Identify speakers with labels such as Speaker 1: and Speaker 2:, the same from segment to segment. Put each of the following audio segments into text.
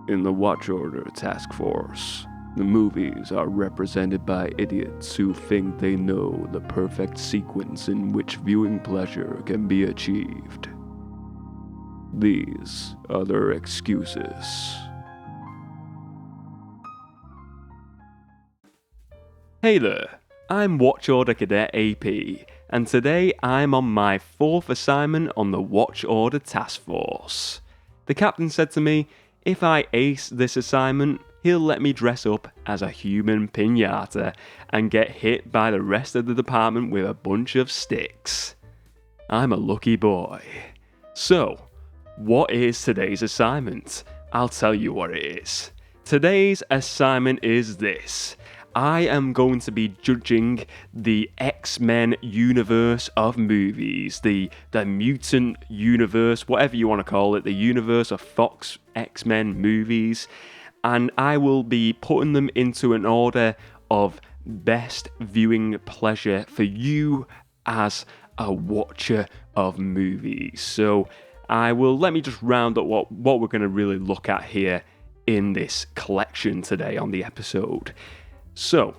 Speaker 1: In the Watch Order Task Force, the movies are represented by idiots who think they know the perfect sequence in which viewing pleasure can be achieved. These are their excuses. Hey there, I'm Watch Order Cadet AP, and today I'm on my 4th assignment on the Watch Order Task Force. The captain said to me, if I ace this assignment, he'll let me dress up as a human piñata and get hit by the rest of the department with a bunch of sticks. I'm a lucky boy. So, what is today's assignment? I'll tell you what it is. Today's assignment is this. I am going to be judging the X-Men universe of movies, the mutant universe, whatever you want to call it, the universe of Fox X-Men movies, and I will be putting them into an order of best viewing pleasure for you as a watcher of movies. So let me just round up what we're going to really look at here in this collection today on the episode. So,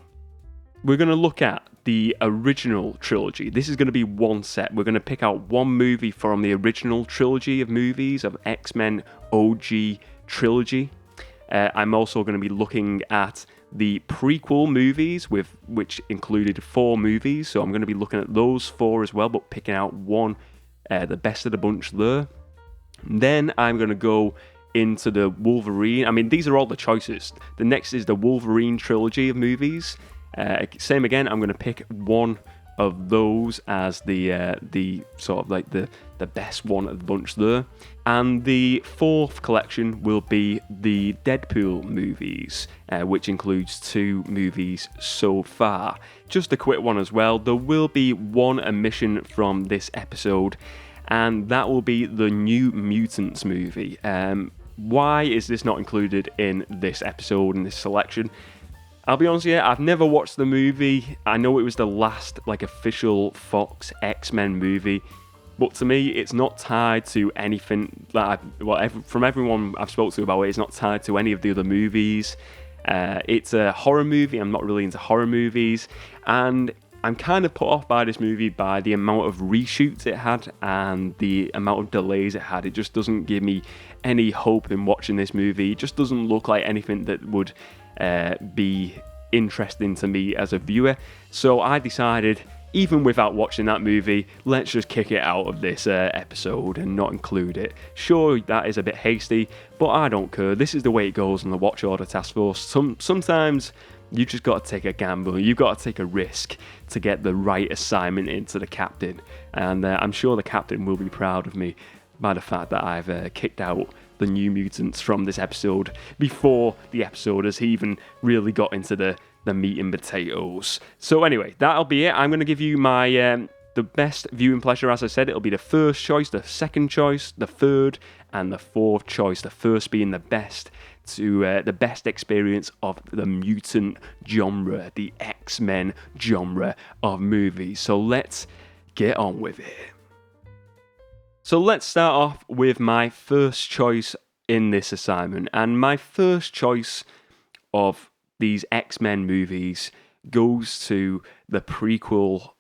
Speaker 1: we're going to look at the original trilogy. This is going to be one set. We're going to pick out one movie from the original trilogy of movies of X-Men OG trilogy. I'm also going to be looking at the prequel movies, which included 4 movies. So I'm going to be looking at those 4 as well, but picking out one, the best of the bunch there. Then I'm going to go into the Wolverine. I mean, these are all the choices. The next is the Wolverine trilogy of movies. Same again, I'm going to pick one of those as the sort of like the best one of the bunch there. And the 4th collection will be the Deadpool movies, which includes 2 movies so far. Just a quick one as well, there will be one omission from this episode, and that will be the New Mutants movie. Why is this not included in this episode, in this selection? I'll be honest with you, I've never watched the movie. I know it was the last official Fox X-Men movie, but to me, it's not tied to anything that from everyone I've spoken to about it, it's not tied to any of the other movies. It's a horror movie. I'm not really into horror movies, and I'm kind of put off by this movie by the amount of reshoots it had and the amount of delays it had. It just doesn't give me any hope in watching this movie. It just doesn't look like anything that would be interesting to me as a viewer. So I decided, even without watching that movie, let's just kick it out of this episode and not include it. Sure, that is a bit hasty, but I don't care. This is the way it goes in the Watch Order Task Force. Sometimes you just got to take a gamble. You've got to take a risk to get the right assignment into the captain. And I'm sure the captain will be proud of me by the fact that I've kicked out the New Mutants from this episode before the episode has even really got into the meat and potatoes. So anyway, that'll be it. I'm going to give you my the best viewing pleasure. As I said, it'll be the first choice, the second choice, the third, and the 4th choice. The first being the best the best experience of the mutant genre, the X-Men genre of movies. So let's get on with it. So let's start off with my first choice in this assignment. And my first choice of these X-Men movies goes to the prequel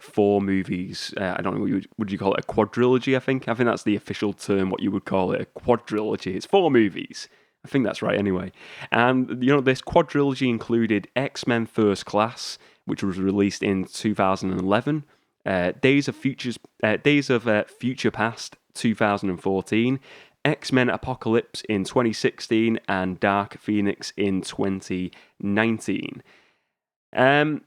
Speaker 1: 4 movies. I don't know, would you call it a quadrilogy, I think? I think that's the official term, what you would call it, a quadrilogy. It's 4 movies. I think that's right anyway. And, this quadrilogy included X-Men First Class, which was released in 2011, Days of Future Past 2014, X-Men Apocalypse in 2016, and Dark Phoenix in 2019. I'm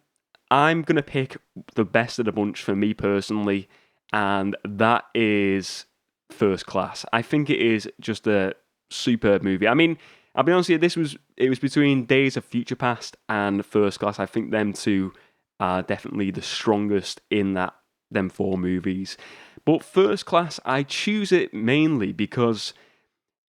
Speaker 1: going to pick the best of the bunch for me personally, and that is First Class. I think it is just a superb movie. I mean, I'll be honest with you, it was between Days of Future Past and First Class. I think them two are definitely the strongest in them 4 movies. But First Class, I choose it mainly because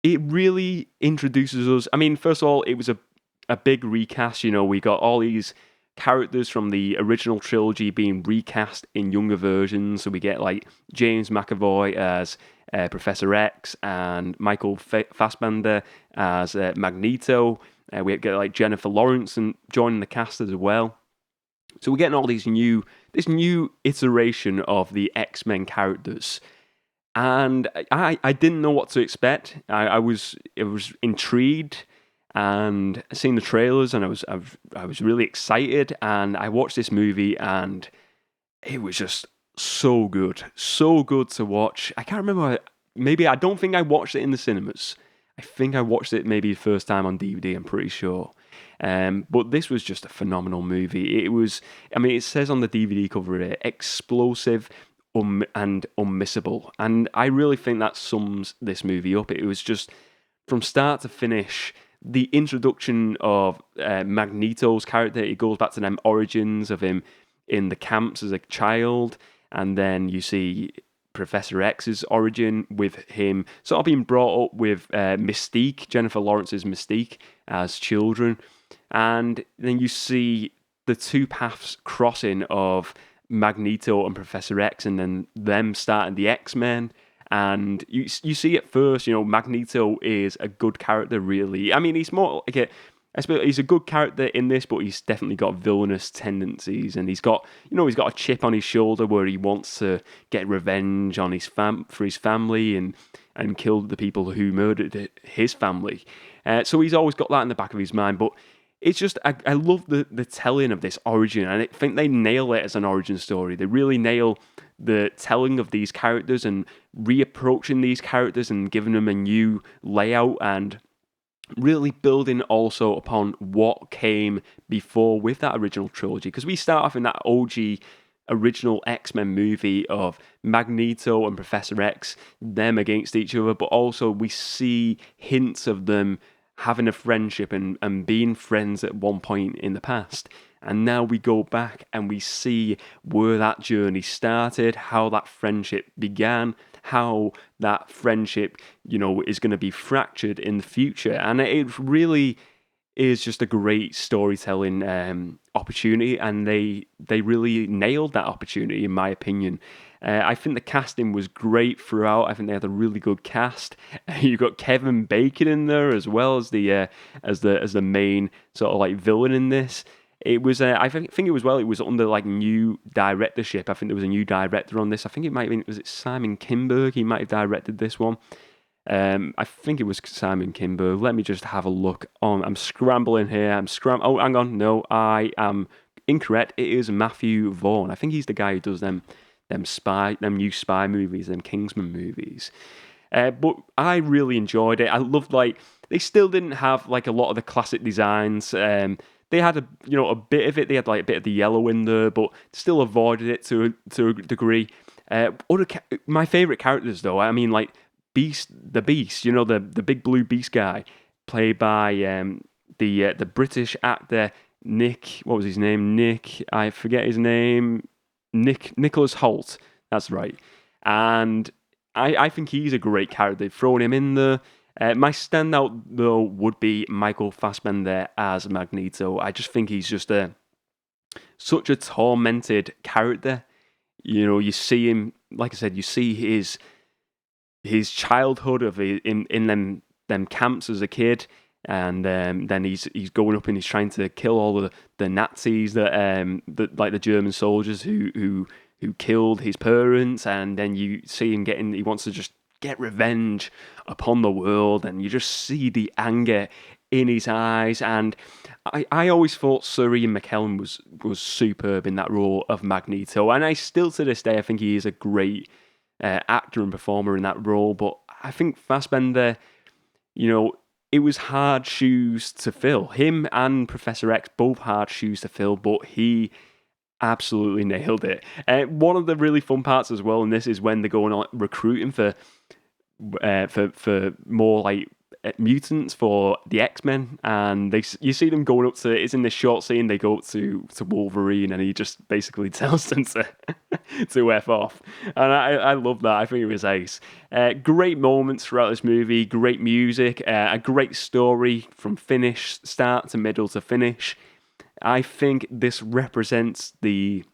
Speaker 1: it really introduces us. I mean, first of all, it was a big recast. We got all these characters from the original trilogy being recast in younger versions. So we get like James McAvoy as Professor X and Michael Fassbender as Magneto. We get like Jennifer Lawrence and joining the cast as well. So we're getting all this new iteration of the X-Men characters, and I didn't know what to expect. I was intrigued and seeing the trailers, and I was really excited. And I watched this movie, and it was just so good to watch. I can't remember. Maybe I don't think I watched it in the cinemas. I think I watched it maybe the first time on DVD. I'm pretty sure. But this was just a phenomenal movie. It was. I mean, it says on the DVD cover here, explosive. And unmissable. And I really think that sums this movie up. It was just from start to finish, the introduction of Magneto's character. It goes back to them origins of him in the camps as a child, and then you see Professor X's origin with him sort of being brought up with Mystique, Jennifer Lawrence's Mystique, as children, and then you see the two paths crossing of Magneto and Professor X, and then them starting the X-Men. And you see at first, Magneto is a good character, really. I mean, he's more like I suppose he's a good character in this, but he's definitely got villainous tendencies, and he's got a chip on his shoulder where he wants to get revenge on for his family and kill the people who murdered his family. So he's always got that in the back of his mind, but it's just, I love the telling of this origin, and I think they nail it as an origin story. They really nail the telling of these characters and reapproaching these characters and giving them a new layout, and really building also upon what came before with that original trilogy. Because we start off in that OG original X-Men movie of Magneto and Professor X, them against each other, but also we see hints of them having a friendship and being friends at one point in the past. And now we go back and we see where that journey started, how that friendship began, how that friendship, is going to be fractured in the future. And it really is just a great storytelling opportunity, and they really nailed that opportunity, in my opinion. I think the casting was great throughout. I think they had a really good cast. You got Kevin Bacon in there as well as the main sort of like villain in this. It was I think it was under like new directorship. I think there was a new director on this. I think it might have been, was it Simon Kinberg? He might have directed this one. I think it was Simon Kinberg. Let me just have a look on. I'm scrambling here. Oh, hang on. No, I am incorrect. It is Matthew Vaughn. I think he's the guy who does them new spy movies, them Kingsman movies. But I really enjoyed it. I loved, like, they still didn't have like a lot of the classic designs. They had a bit of it. They had like a bit of the yellow in there, but still avoided it to a degree. My favorite characters, though, I mean, like the Beast, the big blue Beast guy, played by the British actor Nick. What was his name? I forget his name. Nicholas Hoult. That's right. And I think he's a great character. They've thrown him in there. My standout, though, would be Michael Fassbender as Magneto. I just think he's just such a tormented character. You see him, like I said, you see his childhood of in them camps as a kid, and then he's going up and he's trying to kill all the Nazis that like the German soldiers who killed his parents, and then you see him he wants to just get revenge upon the world, and you just see the anger in his eyes. And I always thought Sir Ian McKellen was superb in that role of Magneto, and I still to this day I think he is a great actor and performer in that role. But I think Fassbender, it was hard shoes to fill. Him and Professor X, both hard shoes to fill, but he absolutely nailed it. One of the really fun parts as well in this is when they're going on recruiting for more like mutants for the X-Men, and you see them going up to, it's in this short scene, they go up to Wolverine, and he just basically tells them to F off. And I love that. I think it was ace. Great moments throughout this movie, great music, a great story from start to middle to finish. I think this represents the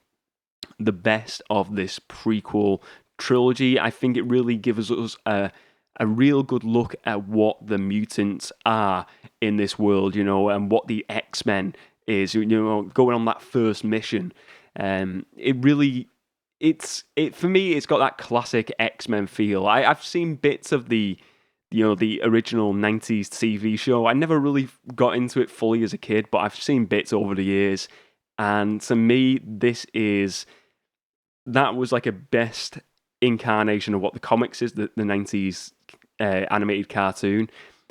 Speaker 1: best of this prequel trilogy. I think it really gives us a real good look at what the mutants are in this world, and what the X-Men is, going on that first mission. It really, for me, it's got that classic X-Men feel. I've seen bits of the original 90s TV show. I never really got into it fully as a kid, but I've seen bits over the years. And to me, that was like a best incarnation of what the comics is, the 90s animated cartoon.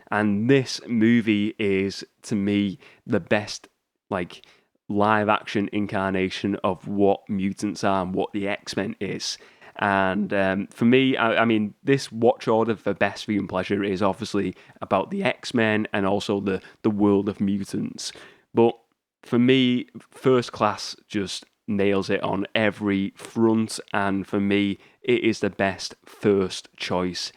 Speaker 1: And this movie is, to me, the best like live action incarnation of what mutants are and what the X-Men is. And for me, I mean, this watch order for best viewing pleasure is obviously about the X-Men and also the world of mutants. But for me, First Class just nails it on every front, and for me, it is the best first choice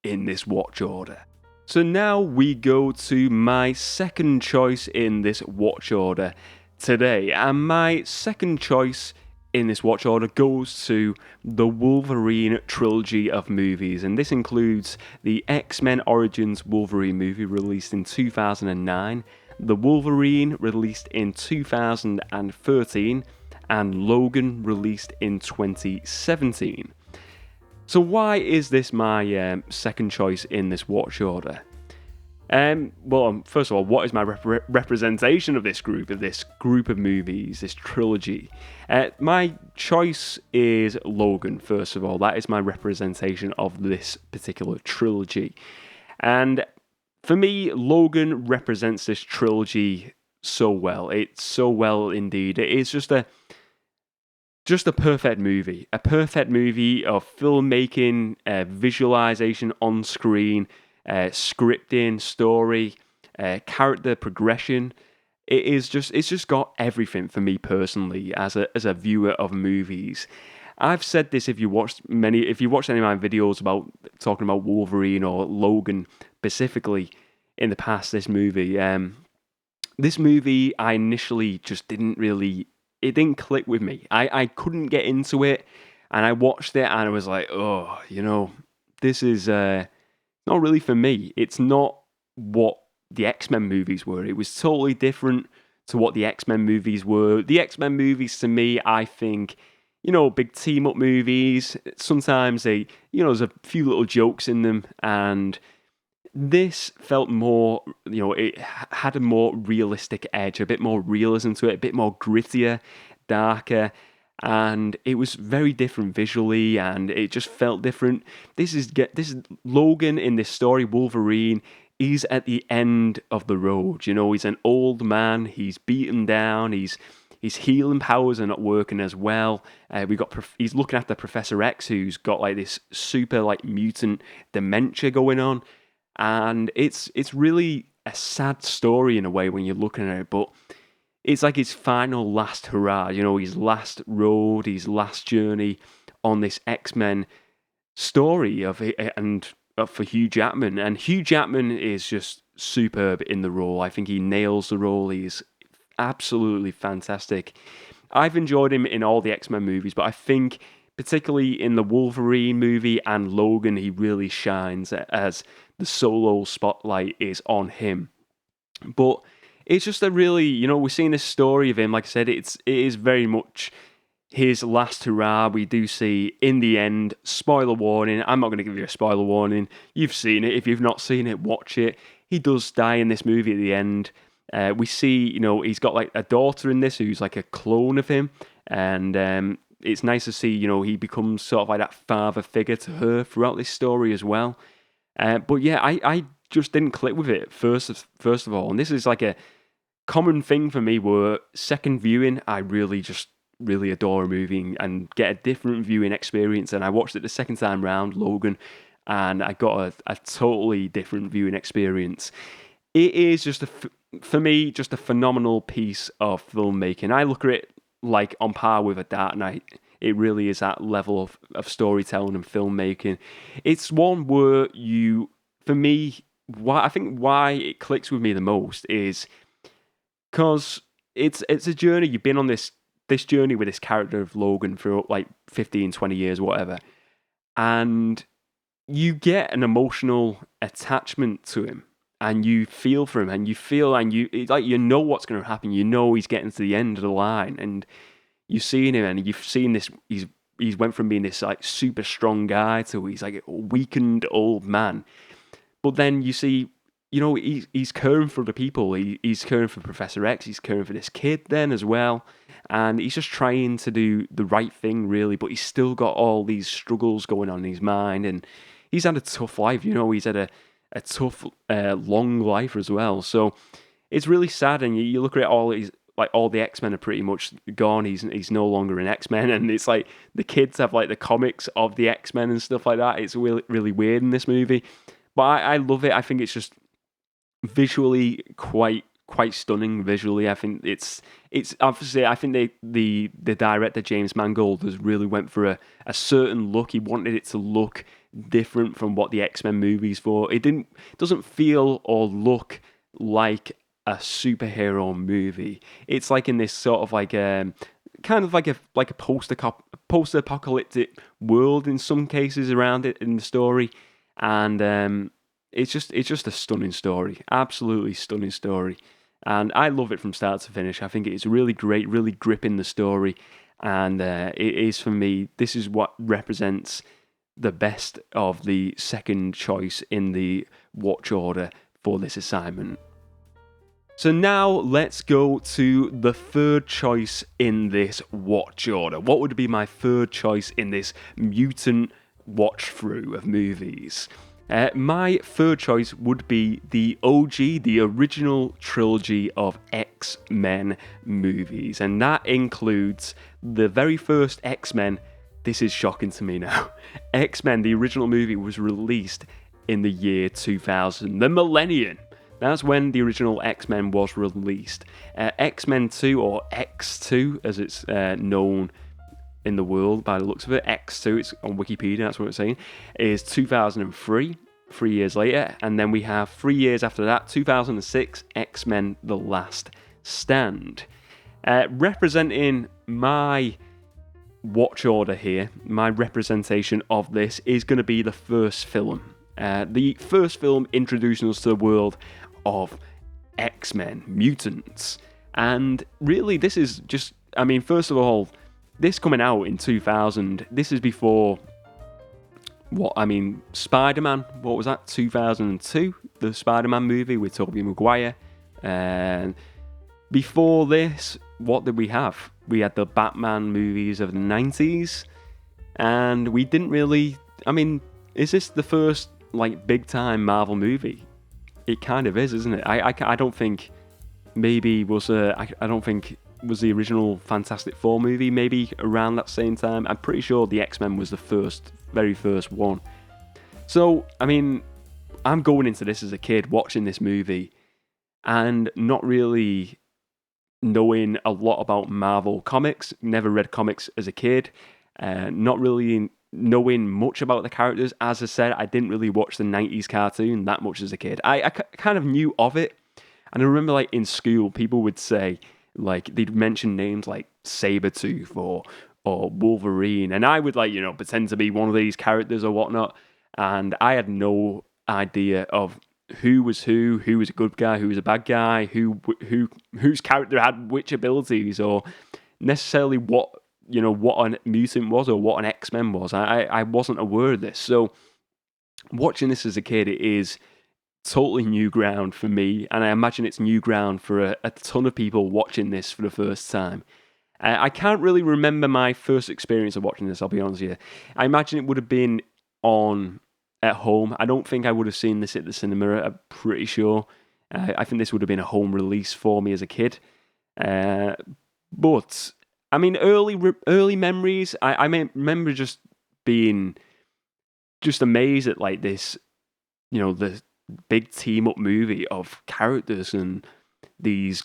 Speaker 1: in this watch order. So now we go to my second choice in this watch order today, and my second choice in this watch order goes to the Wolverine trilogy of movies, and this includes the X-Men Origins Wolverine movie released in 2009, the Wolverine released in 2013, and Logan released in 2017. So why is this my second choice in this watch order? Well, first of all, what is my representation of this group of movies, this trilogy? My choice is Logan, first of all. That is my representation of this particular trilogy. And for me, Logan represents this trilogy so well. It's so well indeed. It is just a perfect movie. A perfect movie of filmmaking, visualization on screen, scripting, story, character progression. It's just got everything for me personally as a viewer of movies. I've said this if you watched any of my videos about talking about Wolverine or Logan specifically in the past. This movie I initially just it didn't click with me. I couldn't get into it, and I watched it and I was like, oh, this is not really for me. It's not what the X-Men movies were. It was totally different to what the X-Men movies were. The X-Men movies, to me, I think, big team-up movies. Sometimes there's a few little jokes in them, and this felt more, it had a more realistic edge, a bit more realism to it, a bit more grittier, darker, and it was very different visually, and it just felt different. This is Logan in this story, Wolverine. He's at the end of the road. He's an old man. He's beaten down. His healing powers are not working as well. He's looking after Professor X, who's got like this super like mutant dementia going on. And it's really a sad story in a way when you're looking at it, but it's like his final last hurrah, his last road, his last journey on this X-Men story for Hugh Jackman. And Hugh Jackman is just superb in the role. I think he nails the role. He's absolutely fantastic. I've enjoyed him in all the X-Men movies, but I think particularly in the Wolverine movie and Logan, he really shines as the solo spotlight is on him. But it's just a really, we're seeing this story of him. Like I said, it is very much his last hurrah. We do see in the end, spoiler warning. I'm not going to give you a spoiler warning. You've seen it. If you've not seen it, watch it. He does die in this movie at the end. We see, he's got like a daughter in this who's like a clone of him. And it's nice to see, he becomes sort of like that father figure to her throughout this story as well. But yeah, I just didn't click with it first of all. And this is like a common thing for me where second viewing, I really adore a movie and get a different viewing experience. And I watched it the second time round, Logan, and I got a totally different viewing experience. It is for me, just a phenomenal piece of filmmaking. I look at it like on par with A Dark Knight. It really is that level of storytelling and filmmaking. It's one where for me, why it clicks with me the most is because it's a journey. You've been on this journey with this character of Logan for like 15, 20 years, whatever. and you get an emotional attachment to him, and you feel for him, and it's like you know what's going to happen. You know he's getting to the end of the line, and you've seen him, and you've seen this. He's went from being this like super strong guy to he's like a weakened old man. But then you see, he's caring for the people. He's caring for Professor X. He's caring for this kid then as well. And he's just trying to do the right thing, really. But he's still got all these struggles going on in his mind. And he's had a tough life. He's had a tough, long life as well. So it's really sad. And you look at it all, all the X-Men are pretty much gone. He's no longer an X-Men. And it's like the kids have like the comics of the X-Men and stuff like that. It's really, really weird in this movie. But I love it. I think it's just visually quite stunning. Visually, I think it's obviously. I think the director James Mangold has really went for a certain look. He wanted it to look different from what the X-Men movies for. It doesn't feel or look like a superhero movie. It's like in this sort of like kind of like a post-apocalyptic world in some cases around it in the story. And it's just a stunning story, absolutely stunning story, and I love it from start to finish. I think it's really great, really gripping the story, and it is for me. This is what represents the best of the second choice in the watch order for this assignment. So now let's go to the third choice in this watch order. What would be my third choice in this mutant watch through of movies? My third choice would be the OG, the original trilogy of X-Men movies, and that includes the very first X-Men. This is shocking to me now. X-Men, the original movie, was released in the year 2000, the millennium. That's when the original X-Men was released. X-Men 2, or X2 as it's known in the world by the looks of it, X2, it's on Wikipedia, that's what it's saying, is 2003, 3 years later, and then we have 3 years after that, 2006, X-Men The Last Stand. Representing my watch order here, my representation of this is going to be the first film. The first film introducing us to the world of X-Men, Mutants. And really, this is just, first of all, this coming out in 2000, this is before, Spider-Man, what was that, 2002? The Spider-Man movie with Tobey Maguire. And before this, what did we have? We had the Batman movies of the 90s, and we didn't really, is this the first, big-time Marvel movie? It kind of is, isn't it? I don't think, maybe was, I don't think, was the original Fantastic Four movie maybe around that same time. I'm pretty sure the X-Men was the very first one. So, I'm going into this as a kid, watching this movie, and not really knowing a lot about Marvel comics. Never read comics as a kid. Not really knowing much about the characters. As I said, I didn't really watch the 90s cartoon that much as a kid. I kind of knew of it. And I remember, in school, people would say, they'd mention names like Sabretooth or Wolverine, and I would pretend to be one of these characters or whatnot, and I had no idea of who was who was a good guy, who was a bad guy, whose character had which abilities, or necessarily what a mutant was or what an X-Men was. I wasn't aware of this, so watching this as a kid, it is totally new ground for me, and I imagine it's new ground for a ton of people watching this for the first time. I can't really remember my first experience of watching this, I'll be honest with you. I imagine it would have been on at home. I don't think I would have seen this at the cinema, I'm pretty sure. I think this would have been a home release for me as a kid. But, early memories, I remember just being just amazed at this, the big team-up movie of characters and these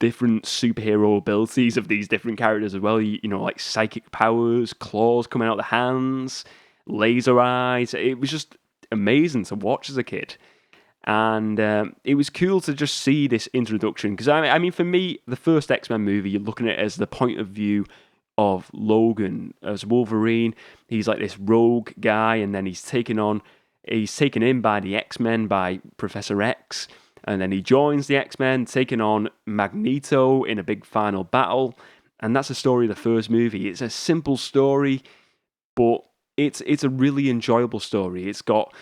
Speaker 1: different superhero abilities of these different characters as well. Like psychic powers, claws coming out of the hands, laser eyes. It was just amazing to watch as a kid. And it was cool to just see this introduction. Because, for me, the first X-Men movie, you're looking at it as the point of view of Logan as Wolverine. He's like this rogue guy, and then he's taken in by the X-Men, by Professor X, and then he joins the X-Men, taking on Magneto in a big final battle. And that's the story of the first movie. It's a simple story, but it's a really enjoyable story. It's got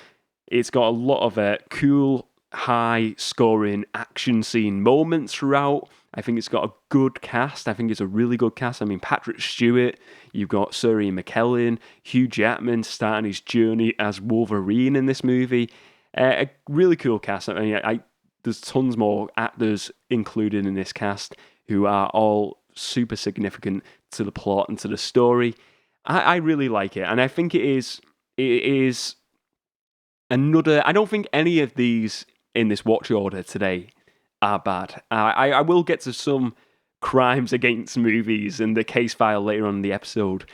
Speaker 1: a lot of cool, high-scoring action scene moments throughout. I think it's got a good cast. I think it's a really good cast. I mean, Patrick Stewart, you've got Sir Ian McKellen, Hugh Jackman starting his journey as Wolverine in this movie. A really cool cast. I mean, there's tons more actors included in this cast who are all super significant to the plot and to the story. I really like it, and I think it is another. I don't think any of these in this watch order today are bad. I will get to some crimes against movies and the case file later on in the episode,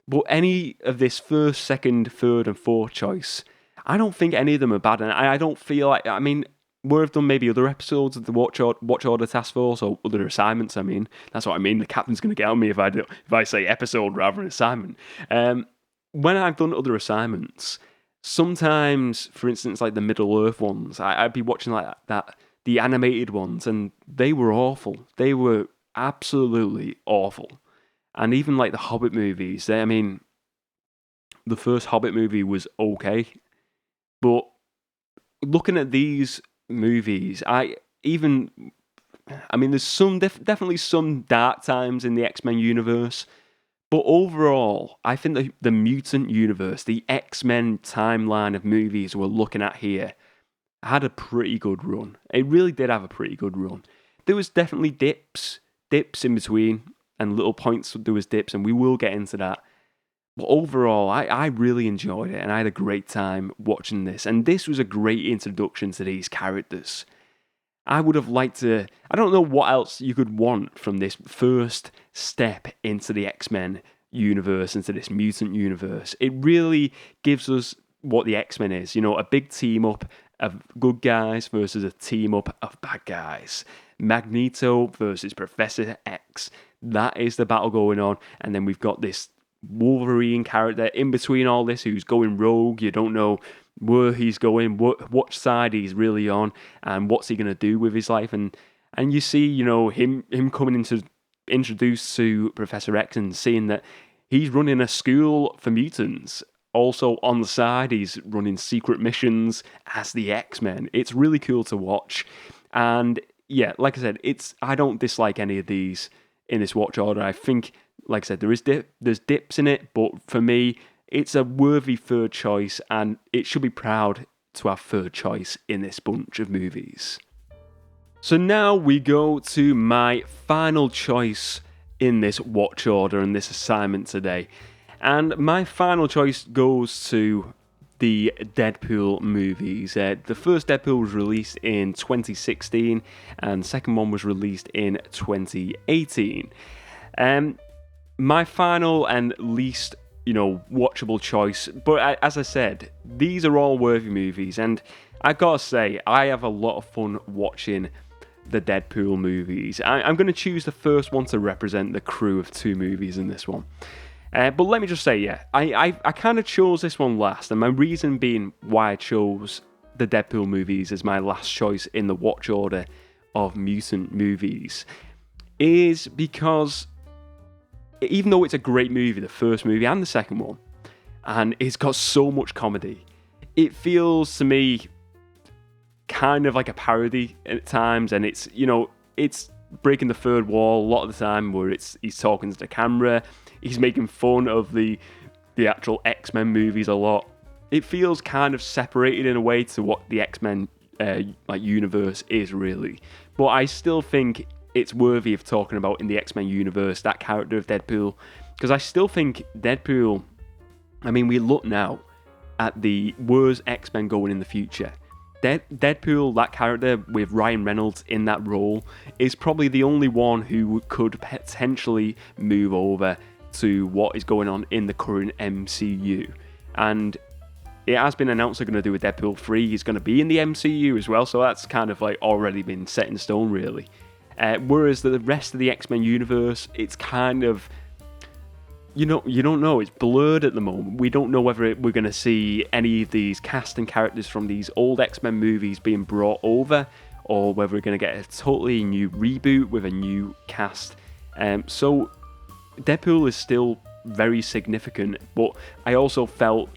Speaker 1: but any of this first, second, third, and fourth choice, I don't think any of them are bad, and I don't feel like. I mean, we've done maybe other episodes of the Watch Order Task Force or other assignments. I mean, that's what I mean. The captain's going to get on me if I say episode rather than assignment. When I've done other assignments, sometimes, for instance, like the Middle Earth ones, I'd be watching like that, the animated ones, and they were awful. They were absolutely awful. And even like the Hobbit movies, I mean, the first Hobbit movie was okay, but looking at these movies, there's some definitely some dark times in the X-Men universe, but overall, I think the mutant universe, the X-Men timeline of movies we're looking at here, had a pretty good run. It really did have a pretty good run. There was definitely dips in between, and little points there was dips, and we will get into that. But overall, I really enjoyed it, and I had a great time watching this. And this was a great introduction to these characters. I would have liked to. I don't know what else you could want from this first step into the X-Men universe, into this mutant universe. It really gives us what the X-Men is. You know, a big team up of good guys versus a team up of bad guys. Magneto versus Professor X. That is the battle going on. And then we've got this Wolverine character in between all this who's going rogue. You don't know where he's going, what side he's really on, and what's he going to do with his life. And you see, you know, him coming introduced to Professor X and seeing that he's running a school for mutants. Also on the side, he's running secret missions as the X-Men. It's really cool to watch. And yeah, like I said, I don't dislike any of these in this watch order. I think, like I said, there's dips in it, but for me, it's a worthy third choice, and it should be proud to have third choice in this bunch of movies. So now we go to my final choice in this watch order and this assignment today. And my final choice goes to the Deadpool movies. The first Deadpool was released in 2016, and the second one was released in 2018. My final and least, watchable choice, but as I said, these are all worthy movies, and I gotta say, I have a lot of fun watching the Deadpool movies. I'm going to choose the first one to represent the crew of two movies in this one. But let me just say, I kind of chose this one last, and my reason being why I chose the Deadpool movies as my last choice in the watch order of mutant movies is because even though it's a great movie, the first movie and the second one, and it's got so much comedy, it feels to me kind of like a parody at times, and it's breaking the third wall a lot of the time where he's talking to the camera, he's making fun of the actual X-Men movies a lot. It feels kind of separated in a way to what the X-Men universe is really, but I still think it's worthy of talking about in the X-Men universe, that character of Deadpool, because I still think Deadpool, I mean, we look now at where's X-Men going in the future. Deadpool, that character with Ryan Reynolds in that role, is probably the only one who could potentially move over to what is going on in the current MCU. And it has been announced they're going to do a Deadpool 3. He's going to be in the MCU as well, so that's kind of like already been set in stone, really. Whereas the rest of the X-Men universe, it's kind of you don't know. It's blurred at the moment. We don't know whether we're going to see any of these cast and characters from these old X-Men movies being brought over, or whether we're going to get a totally new reboot with a new cast. So Deadpool is still very significant, but I also felt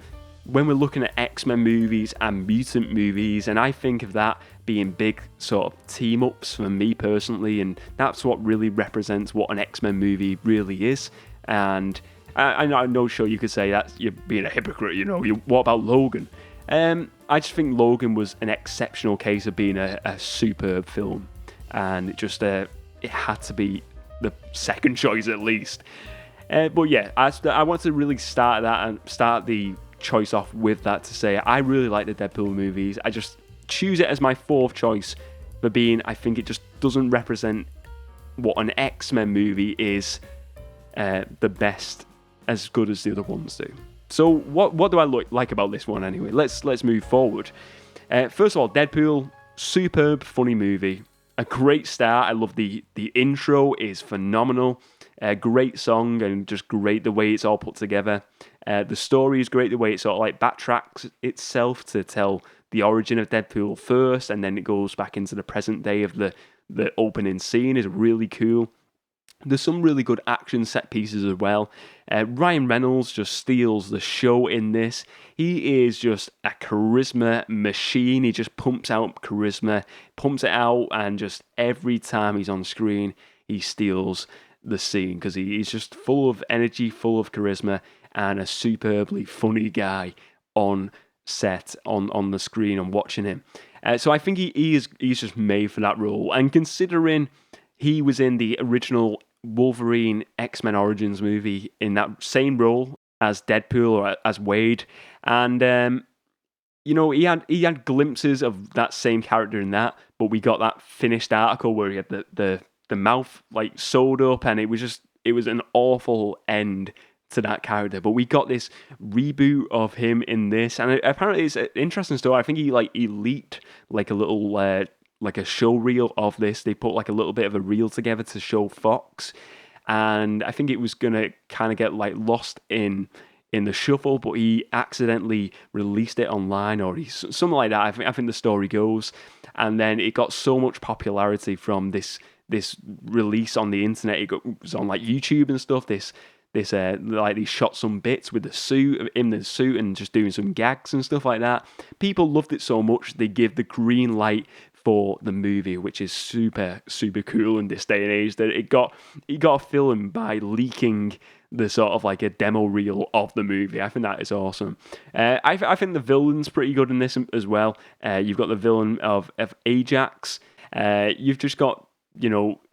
Speaker 1: when we're looking at X-Men movies and mutant movies, and I think of that being big sort of team-ups for me personally, and that's what really represents what an X-Men movie really is. And I'm not sure you could say that you're being a hypocrite, what about Logan? I just think Logan was an exceptional case of being a superb film, and it had to be the second choice at least. But yeah, I want to really start that and start the choice off with that to say I really like the Deadpool movies. I just choose it as my fourth choice for being, I think it just doesn't represent what an X-Men movie is the best, as good as the other ones do. So what do I like about this one anyway? Let's move forward. First of all, Deadpool, superb, funny movie. A great start. I love the intro is phenomenal. A great song and just great the way it's all put together. The story is great, the way it sort of like backtracks itself to tell the origin of Deadpool first, and then it goes back into the present day of the opening scene is really cool. There's some really good action set pieces as well. Ryan Reynolds just steals the show in this. He is just a charisma machine. He just pumps out charisma, pumps it out, and just every time he's on screen, he steals the scene because he's just full of energy, full of charisma, and a superbly funny guy on set, on the screen, and watching him. So I think he's just made for that role. And considering he was in the original Wolverine X-Men Origins movie in that same role as Deadpool or as Wade, and he had glimpses of that same character in that, but we got that finished article where he had the mouth like sewed up, and it was an awful end to that character. But we got this reboot of him in this, and apparently it's an interesting story. I think he leaked like a little like a show reel of this. They put like a little bit of a reel together to show Fox, and I think it was gonna kind of get like lost in the shuffle, but he accidentally released it online, or something like that. I think the story goes, and then it got so much popularity from this release on the internet. It was on like YouTube and stuff. He shot some bits with the suit and just doing some gags and stuff like that. People loved it so much they give the green light for the movie, which is super super cool in this day and age. That it got a film by leaking the sort of like a demo reel of the movie. I think that is awesome. I think the villain's pretty good in this as well. You've got the villain of Ajax. You've just got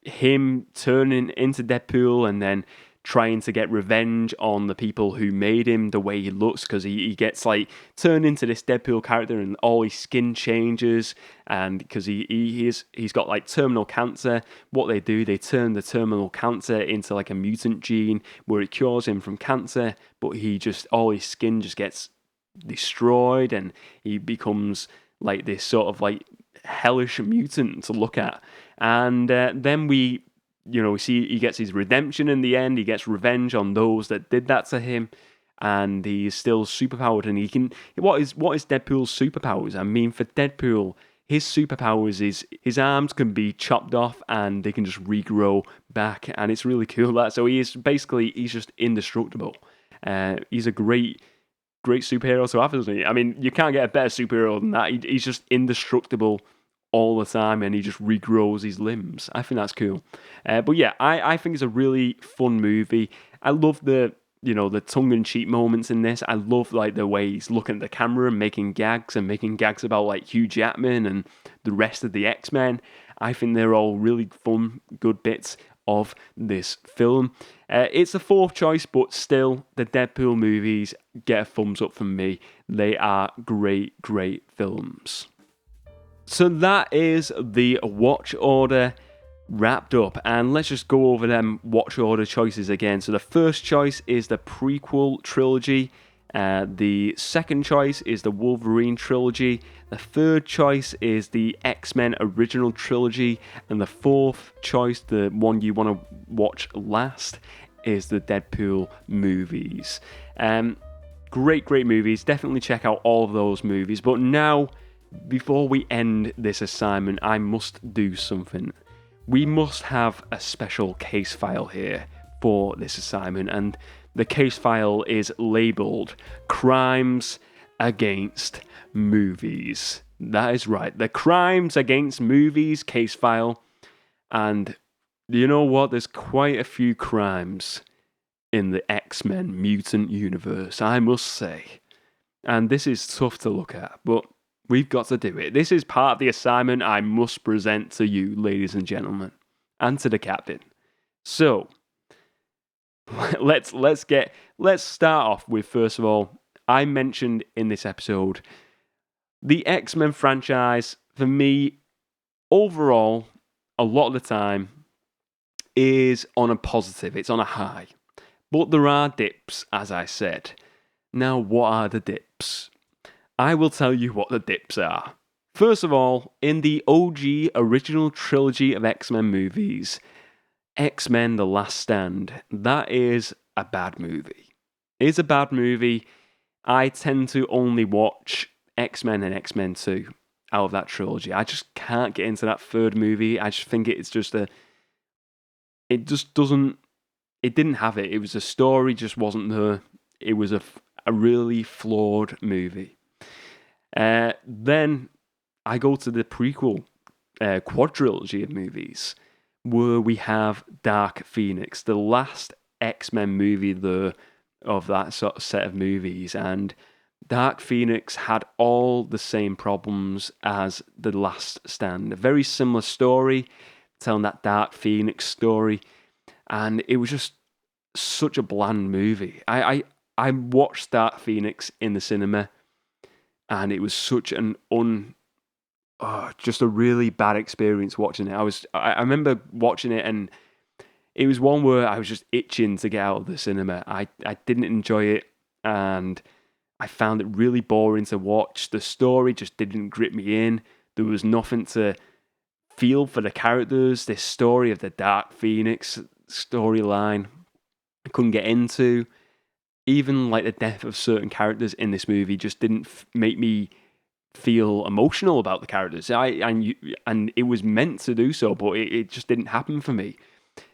Speaker 1: him turning into Deadpool and then trying to get revenge on the people who made him the way he looks, because he gets like turned into this Deadpool character and all his skin changes, and because he's got like terminal cancer. What they do, they turn the terminal cancer into like a mutant gene where it cures him from cancer, but all his skin just gets destroyed and he becomes like this sort of like hellish mutant to look at. And then we see he gets his redemption in the end. He gets revenge on those that did that to him, and he's still superpowered. And he can. What is Deadpool's superpowers? I mean, for Deadpool, his superpowers is his arms can be chopped off and they can just regrow back, and it's really cool that. So he's just indestructible. He's a great superhero to have, isn't he? I mean, you can't get a better superhero than that. He's just indestructible all the time, and he just regrows his limbs. I think that's cool. But yeah, I think it's a really fun movie. I love the tongue-in-cheek moments in this. I love like the way he's looking at the camera and making gags about like Hugh Jackman and the rest of the X-Men. I think they're all really fun, good bits of this film. It's a fourth choice, but still, the Deadpool movies get a thumbs up from me. They are great films. So that is the watch order wrapped up, and let's just go over them watch order choices again. So the first choice is the prequel trilogy. The second choice is the Wolverine trilogy. The third choice is the X-Men original trilogy. And the fourth choice, the one you want to watch last, is the Deadpool movies. Great movies. Definitely check out all of those movies. But now, before we end this assignment, I must do something. We must have a special case file here for this assignment, and the case file is labelled Crimes Against Movies. That is right, the Crimes Against Movies case file. And you know what? There's quite a few crimes in the X-Men Mutant universe, I must say. And this is tough to look at, but we've got to do it. This is part of the assignment I must present to you, ladies and gentlemen, and to the captain. So, let's start off with, first of all, I mentioned in this episode, the X-Men franchise, for me, overall, a lot of the time, is on a positive. It's on a high. But there are dips, as I said. Now, what are the dips? I will tell you what the dips are. First of all, in the OG original trilogy of X-Men movies, X-Men The Last Stand, that is a bad movie. It's a bad movie. I tend to only watch X-Men and X-Men 2 out of that trilogy. I just can't get into that third movie. I just think it didn't have it. It was a story, just wasn't there. It was a really flawed movie. Then I go to the prequel quadrilogy of movies, where we have Dark Phoenix, the last X-Men movie of that sort of set of movies, and Dark Phoenix had all the same problems as The Last Stand. A very similar story, telling that Dark Phoenix story, and it was just such a bland movie. I watched Dark Phoenix in the cinema, and it was such just a really bad experience watching it. I remember watching it, and it was one where I was just itching to get out of the cinema. I didn't enjoy it, and I found it really boring to watch. The story just didn't grip me in. There was nothing to feel for the characters. This story of the Dark Phoenix storyline I couldn't get into. Even like the death of certain characters in this movie just didn't make me feel emotional about the characters. And it was meant to do so, but it just didn't happen for me.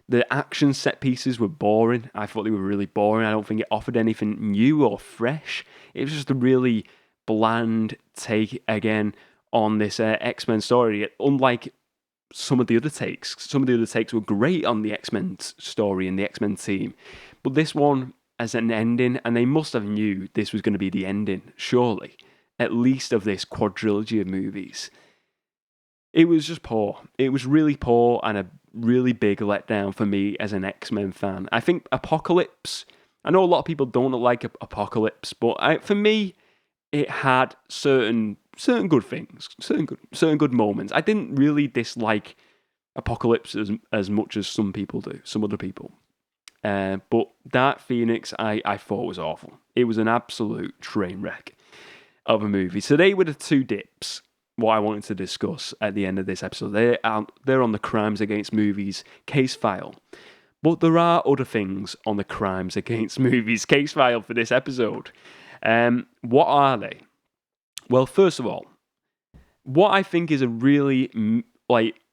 Speaker 1: The action set pieces were boring. I thought they were really boring. I don't think it offered anything new or fresh. It was just a really bland take again on this X-Men story. Unlike some of the other takes. Some of the other takes were great on the X-Men story and the X-Men team. But this one as an ending, and they must have knew this was going to be the ending, surely, at least of this quadrilogy of movies. It was just poor. It was really poor and a really big letdown for me as an X-Men fan. I think Apocalypse, I know a lot of people don't like Apocalypse, but for me, it had certain good things, certain good moments. I didn't really dislike Apocalypse as much as some people do, some other people. But Dark Phoenix, I thought was awful. It was an absolute train wreck of a movie. So they were the two dips, what I wanted to discuss at the end of this episode. They're on the Crimes Against Movies case file. But there are other things on the Crimes Against Movies case file for this episode. What are they? Well, first of all, what I think is a really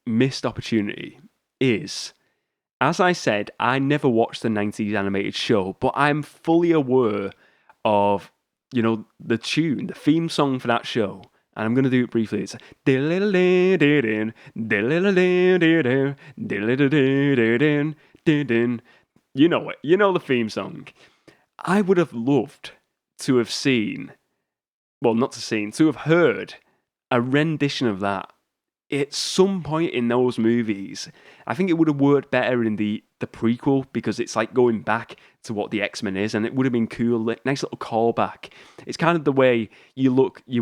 Speaker 1: missed opportunity is, as I said, I never watched the 90s animated show, but I'm fully aware of, the tune, the theme song for that show. And I'm going to do it briefly. It's you know it. You know the theme song. I would have loved to have to have heard a rendition of that at some point in those movies. I think it would have worked better in the prequel, because it's like going back to what the X-Men is, and it would have been cool, nice little callback. It's kind of the way you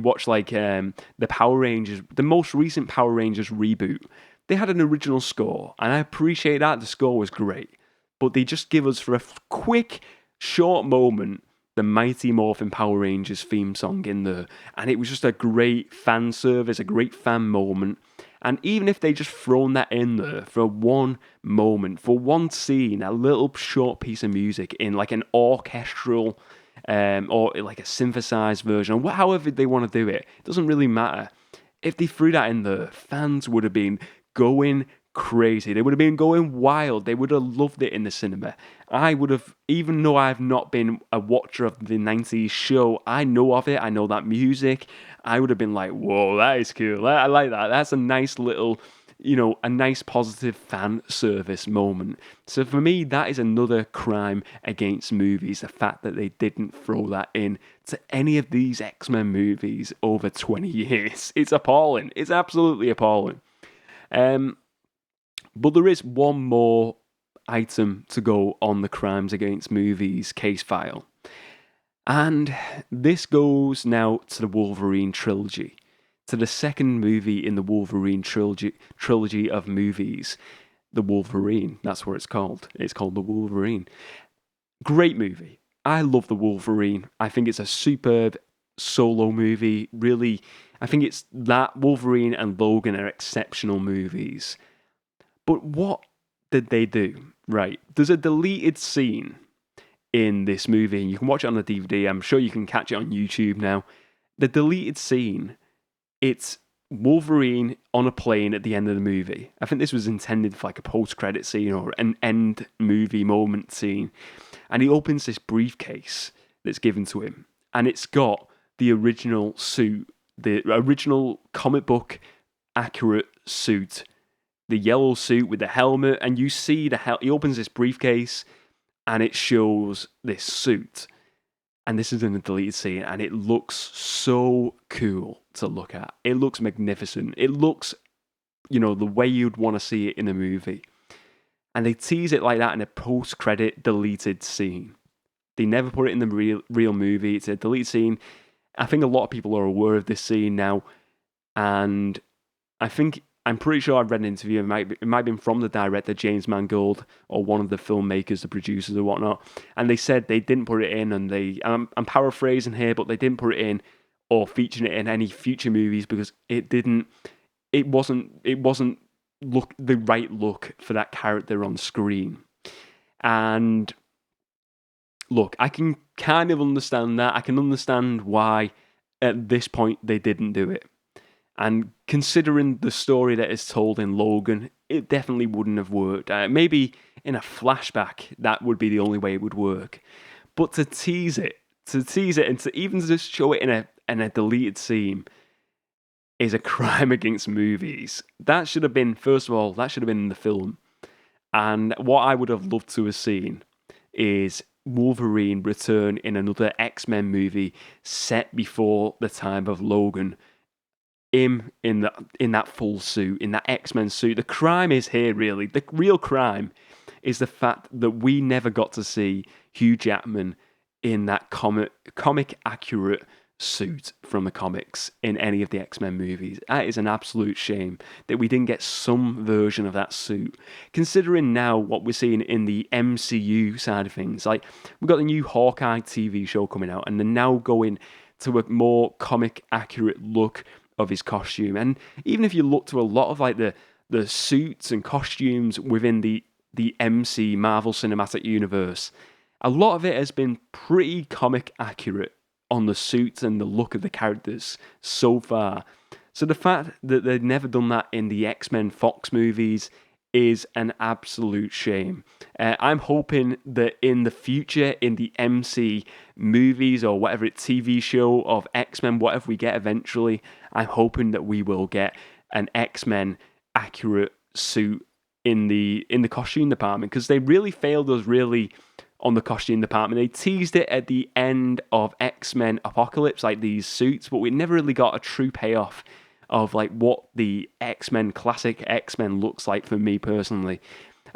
Speaker 1: watch like the Power Rangers, the most recent Power Rangers reboot. They had an original score, and I appreciate that. The score was great, but they just give us for a quick, short moment the Mighty Morphin Power Rangers theme song in there, and it was just a great fan service, a great fan moment. And even if they just thrown that in there for one moment, for one scene, a little short piece of music in like an orchestral or like a synthesized version, however they want to do it, it doesn't really matter. If they threw that in there, fans would have been going crazy. They would have been going wild. They would have loved it in the cinema. I would have, even though I've not been a watcher of the 90s show, I know of it. I know that music. I would have been like, whoa, that is cool. I like that. That's a nice little, a nice positive fan service moment. So for me, that is another crime against movies. The fact that they didn't throw that in to any of these X-Men movies over 20 years. It's appalling. It's absolutely appalling. But there is one more item to go on the crimes against movies case file. And this goes now to the Wolverine trilogy, to the second movie in the Wolverine trilogy of movies. The Wolverine, that's what it's called. It's called The Wolverine. Great movie. I love The Wolverine. I think it's a superb solo movie. Really, I think it's that Wolverine and Logan are exceptional movies. But what did they do? Right, there's a deleted scene in this movie, and you can watch it on the DVD. I'm sure you can catch it on YouTube now. The deleted scene, it's Wolverine on a plane at the end of the movie. I think this was intended for like a post-credit scene or an end movie moment scene. And he opens this briefcase that's given to him, and it's got the original suit, the original comic book accurate suit, the yellow suit with the helmet, and you see he opens this briefcase and it shows this suit. And this is in the deleted scene, and it looks so cool to look at. It looks magnificent. It looks, the way you'd want to see it in a movie. And they tease it like that in a post-credit deleted scene. They never put it in the real movie. It's a deleted scene. I think a lot of people are aware of this scene now, and I'm pretty sure I've read an interview, it might have been from the director, James Mangold, or one of the filmmakers, the producers or whatnot, and they said they didn't put it in, and I'm paraphrasing here, but they didn't put it in or featuring it in any future movies because it wasn't the right look for that character on screen. And look, I can kind of understand that. I can understand why at this point they didn't do it. And considering the story that is told in Logan, it definitely wouldn't have worked. Maybe in a flashback, that would be the only way it would work. But to tease it, and to even just show it in a deleted scene is a crime against movies. That should have been, first of all, in the film. And what I would have loved to have seen is Wolverine return in another X-Men movie set before the time of Logan. Him in that full suit, in that X-Men suit. The crime is here, really. The real crime is the fact that we never got to see Hugh Jackman in that comic accurate suit from the comics in any of the X-Men movies. That is an absolute shame that we didn't get some version of that suit. Considering now what we're seeing in the MCU side of things, like we've got the new Hawkeye TV show coming out, and they're now going to a more comic accurate look of his costume. And even if you look to a lot of like the suits and costumes within the MC Marvel Cinematic Universe, a lot of it has been pretty comic accurate on the suits and the look of the characters so far. So the fact that they've never done that in the X-Men Fox movies is an absolute shame. I'm hoping that in the future, in the MC movies or whatever TV show of X-Men, whatever we get eventually, I'm hoping that we will get an X-Men accurate suit in the costume department, because they really failed us on the costume department. They teased it at the end of X-Men Apocalypse, like these suits, but we never really got a true payoff of like what the classic X-Men looks like for me personally.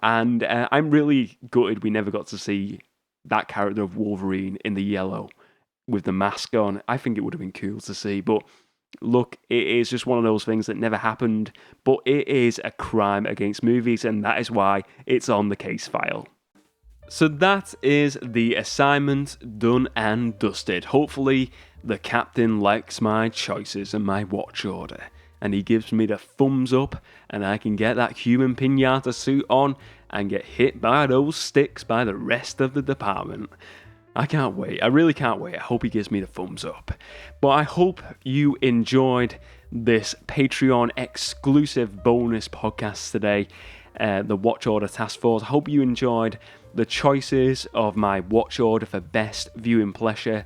Speaker 1: And I'm really gutted we never got to see that character of Wolverine in the yellow with the mask on. I think it would have been cool to see, but look, it is just one of those things that never happened, but it is a crime against movies, and that is why it's on the case file. So that is the assignment done and dusted. Hopefully the captain likes my choices and my watch order. and he gives me the thumbs up, and I can get that human pinata suit on and get hit by those sticks by the rest of the department. I can't wait. I really can't wait. I hope he gives me the thumbs up. But I hope you enjoyed this Patreon exclusive bonus podcast today, the Watch Order Task Force. I hope you enjoyed the choices of my watch order for best viewing pleasure.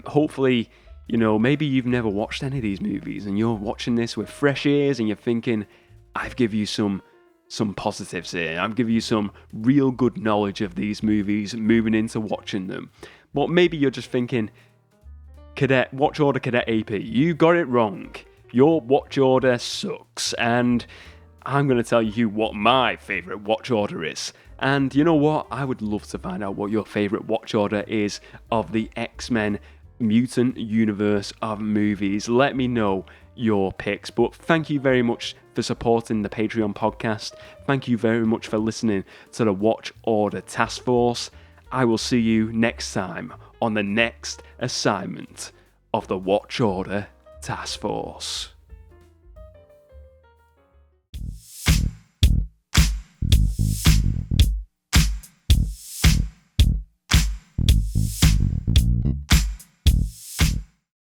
Speaker 1: Hopefully, maybe you've never watched any of these movies and you're watching this with fresh ears and you're thinking, I've given you some positives here. I've given you some real good knowledge of these movies moving into watching them. But maybe you're just thinking, Watch Order Cadet AP, you got it wrong. Your watch order sucks. And I'm going to tell you what my favourite watch order is. And you know what? I would love to find out what your favourite watch order is of the X-Men Mutant universe of movies. Let me know your picks. But thank you very much for supporting the Patreon podcast. Thank you very much for listening to the Watch Order Task Force. I will see you next time on the next assignment of the Watch Order Task Force.